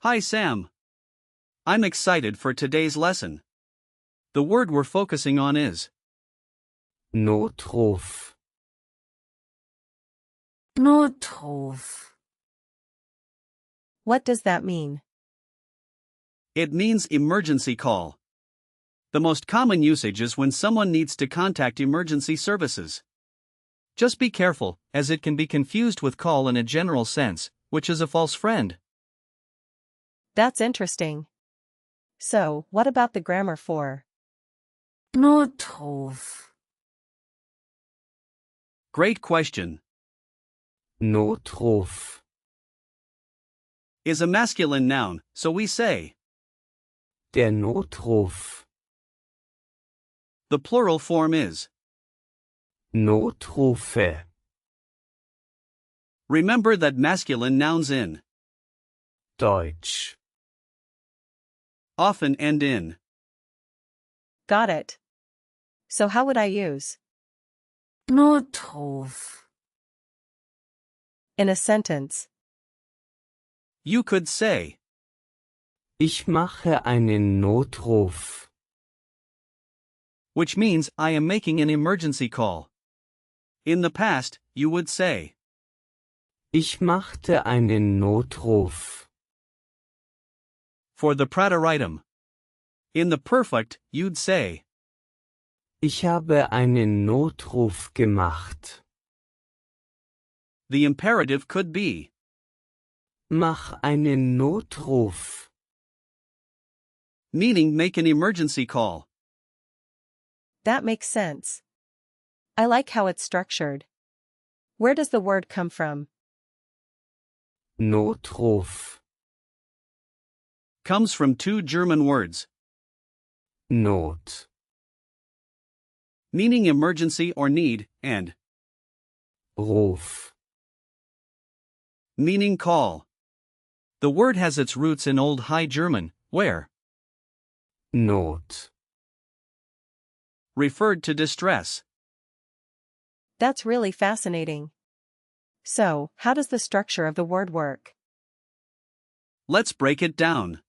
Hi Sam. I'm excited for today's lesson. The word we're focusing on is Notruf. Notruf. What does that mean? it means emergency call. The most common usage is when someone needs to contact emergency services. Just be careful, as it can be confused with call in a general sense, which is a false friend. That's interesting. So, what about the grammar for Notruf? Great question. Notruf. Is a masculine noun, so we say Der Notruf. the plural form is. Notrufe. Remember that masculine nouns in Deutsch. often end in. Got it. So how would I use Notruf in a sentence? You could say, Ich mache einen Notruf. which means I am making an emergency call. In the past, you would say, Ich machte einen Notruf. for the prateritum. In the perfect, you'd say, Ich habe einen Notruf gemacht. the imperative could be, Mach einen Notruf. meaning make an emergency call. That makes sense. I like how it's structured. Where does the word come from? Notruf. Comes from two German words, Not. meaning emergency or need, and Ruf. meaning call. The word has its roots in Old High German, where Not. referred to distress. That's really fascinating. So, how does the structure of the word work? Let's break it down.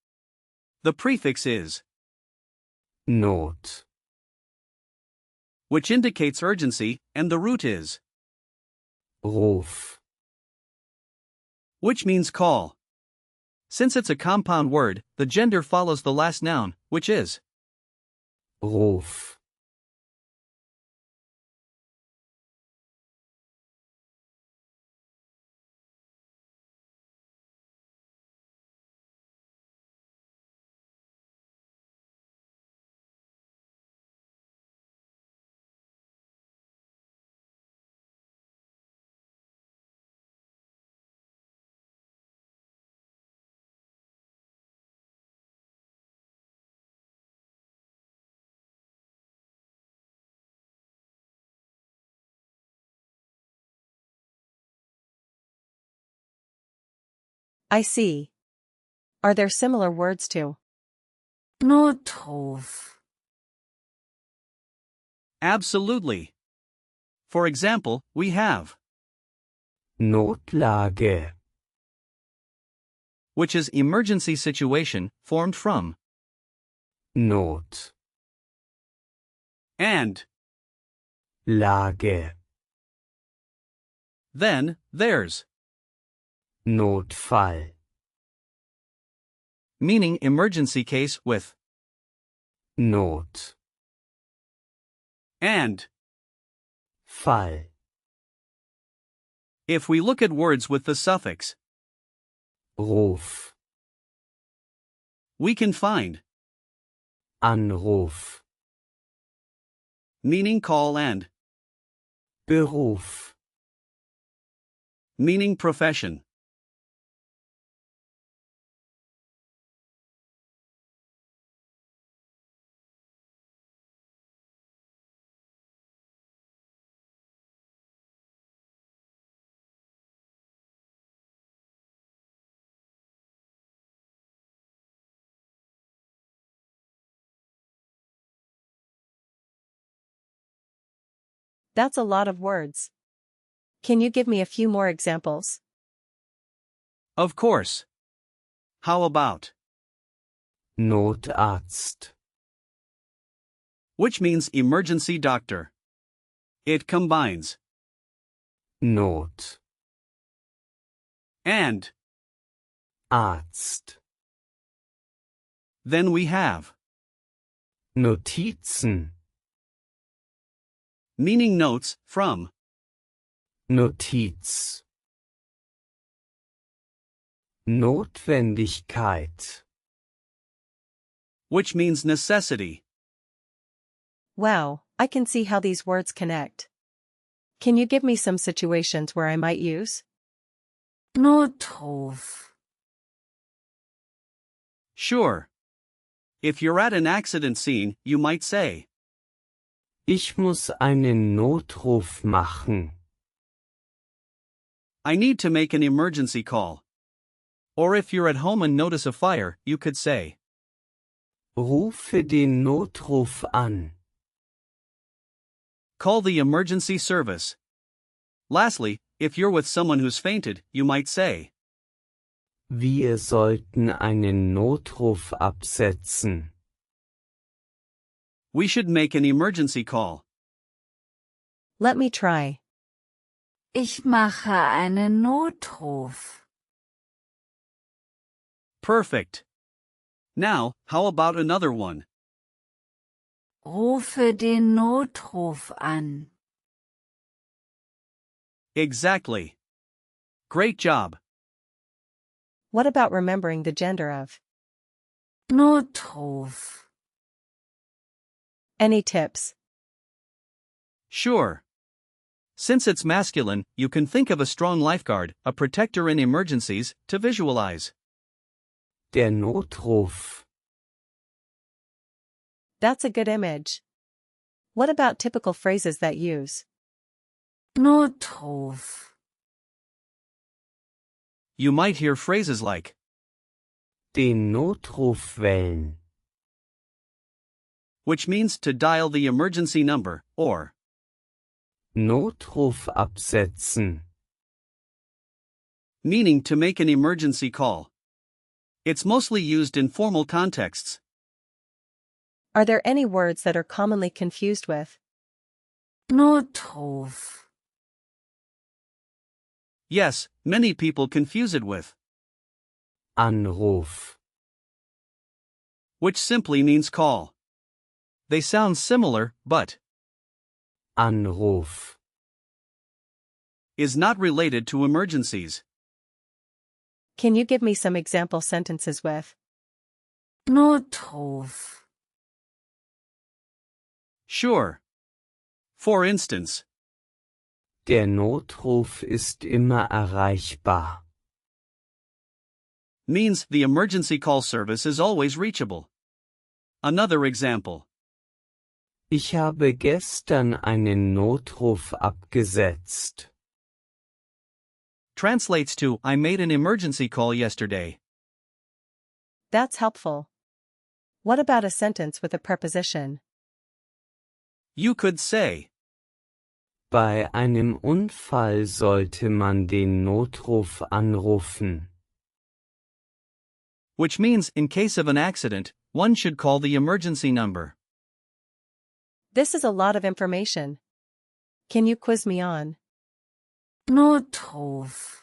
The prefix is, Not. which indicates urgency, and the root is, Ruf. which means call. Since it's a compound word, the gender follows the last noun, which is. Ruf. I see. Are there similar words to Notruf? Absolutely. For example, we have, Notlage. which is emergency situation, formed from, Not. and. Lage. Then, there's, Notfall. meaning emergency case with, Not. and. Fall. If we look at words with the suffix, Ruf. we can find, Anruf. meaning call, and, Beruf. meaning profession. That's a lot of words. Can you give me a few more examples? Of course. how about? Notarzt. Which means emergency doctor. It combines Not. and. Arzt. Then we have Notizen. meaning notes from. Notiz. Notwendigkeit. Which means necessity. Wow, I can see how these words connect. Can you give me some situations where I might use? Notruf. Sure. If you're at an accident scene, you might say, Ich muss einen Notruf machen. I need to make an emergency call. Or if you're at home and notice a fire, you could say, Rufe den Notruf an. call the emergency service. Lastly, if you're with someone who's fainted, you might say, Wir sollten einen Notruf absetzen. we should make an emergency call. Let me try. Ich mache einen Notruf. Perfect. Now, how about another one? Rufe den Notruf an. Exactly. Great job. What about remembering the gender of? Notruf. Any tips? Sure. Since it's masculine, you can think of a strong lifeguard, a protector in emergencies, to visualize. Der Notruf. That's a good image. What about typical phrases that use? Notruf. You might hear phrases like, Den Notruf wählen. which means to dial the emergency number, or Notruf absetzen. meaning to make an emergency call. It's mostly used in formal contexts. Are there any words that are commonly confused with? Notruf. Yes, many people confuse it with, Anruf. which simply means call. They sound similar, but Anruf. is not related to emergencies. Can you give me some example sentences with? Notruf. Sure. For instance, Der Notruf ist immer erreichbar. means the emergency call service is always reachable. Another example, Ich habe gestern einen Notruf abgesetzt. translates to I made an emergency call yesterday. That's helpful. What about a sentence with a preposition? You could say, Bei einem Unfall sollte man den Notruf anrufen. which means in case of an accident, one should call the emergency number. This is a lot of information. Can you quiz me on? Notruf.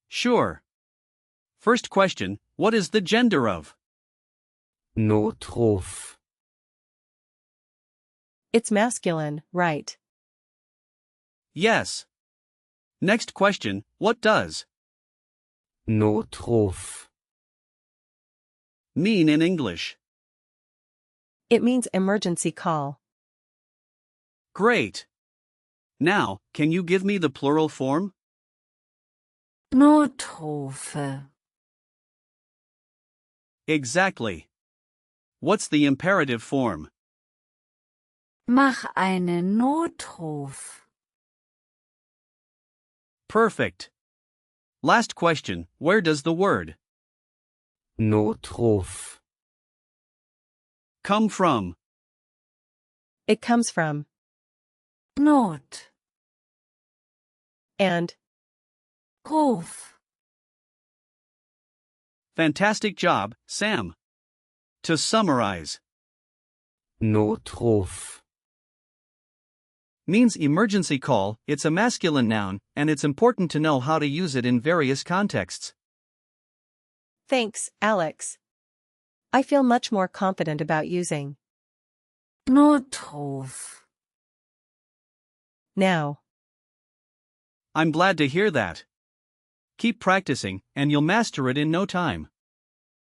Sure. First question, what is the gender of? Notruf. It's masculine, right? Yes. Next question, what does Notruf. mean in English? It means emergency call. Great. Now, can you give me the plural form? Notrufe. Exactly. What's the imperative form? Mach einen Notruf. Perfect. Last question, where does the word Notruf. come from? It comes from Not. and Ruf. Fantastic job, Sam. To summarize, Notruf. means emergency call. It's a masculine noun, and it's important to know how to use it in various contexts. Thanks, Alex. I feel much more confident about using Notruf. now. I'm glad to hear that. Keep practicing, and you'll master it in no time.